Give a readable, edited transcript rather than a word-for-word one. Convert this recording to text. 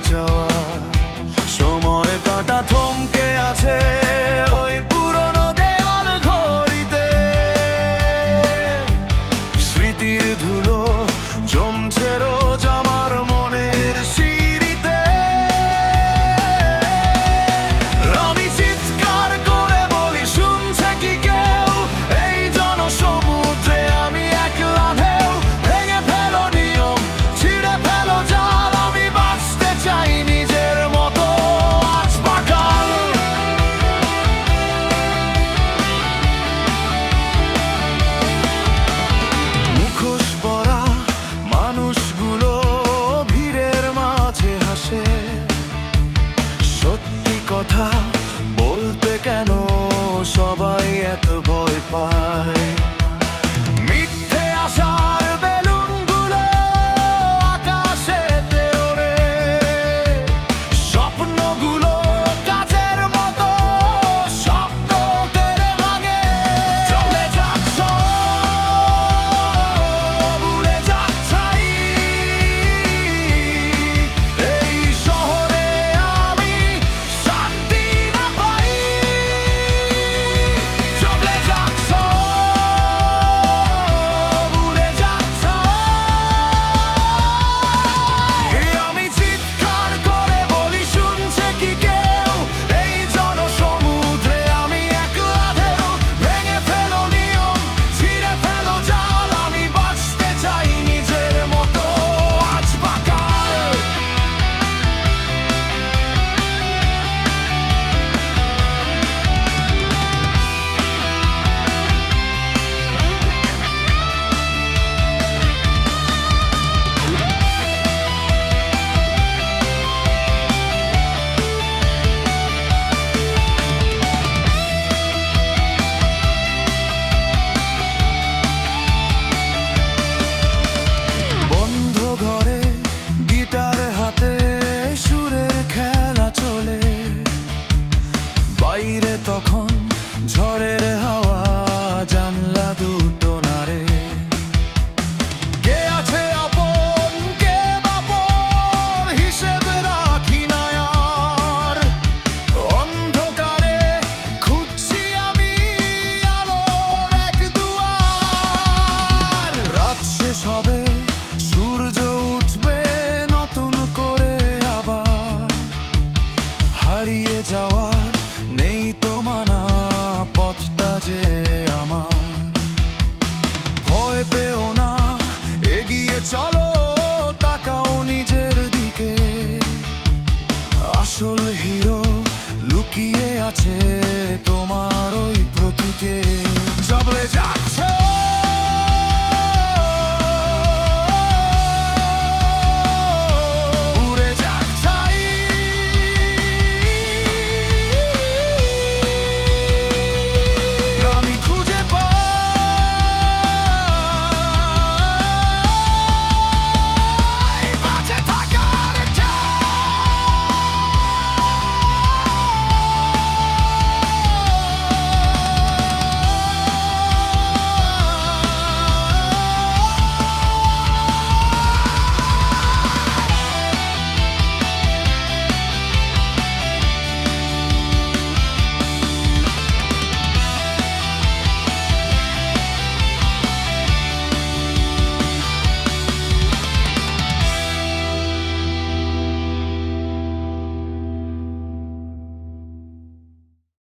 চাওয়া। সময় কাটা থমকে আছে ওই পুরনো দেওয়াল ঘড়িতে, স্মৃতির ধুলো জমছে রোজ আমার মনের সিঁড়িতে। আমি চিৎকার করে বলি শুনছে কি কেউ, এই জনসমুদ্রে আমি একলা ঢেউ। ভেঙে ফেলো নিয়ম, ছিঁড়ে ফেলো জাল, আমি বাঁচতে চাই নিজের মতো আজ বা কাল। মুখোশ পরা মানুষগুলো ভিড়ের মাঝে হাসে, সত্যি কথা বলতে কেন সবাই এত ভয় পায়। মিথ্যে আশার বেলুনগুলো আকাশেতে ওড়ে, স্বপ্নগুলো কাচের মতো শব্দ করে ভাঙে। চলে যাক সব, উড়ে যাক ছাই, এই শহরে আমি শান্তি না পাই। চলে যাক সব, উড়ে যাক ছাই, আমি চিৎকার করে বলি শুনছে কি কেউ, এই জনসমুদ্রে আমি একলা ঢেউ। ভেঙে ফেলো নিয়ম, ছিঁড়ে ফেলো জাল, আমি বাঁচতে চাই নিজের মতো আজ বা কাল। বন্ধ ঘরে গিটার হাতে সুরের খেলা চলে, বাইরে তখন ঝড়ের হাওয়া জানলা দুটো নাড়ে। কে আছে আপন কে বাপন হিসেব রাখি না আর, অন্ধকারে খুঁজছি আমি আলোর এক দুয়ার। রাত শেষ হবে, সূর্য উঠবে নতুন করে আবার, হারিয়ে যাওয়ার নেই তো মানা পথটা যে আমার। ভয় পেও না, এগিয়ে চলো, তাকাও নিজের দিকে, আসল হিরো লুকিয়ে আছে তোমার ওই প্রতীকে। চলে যাক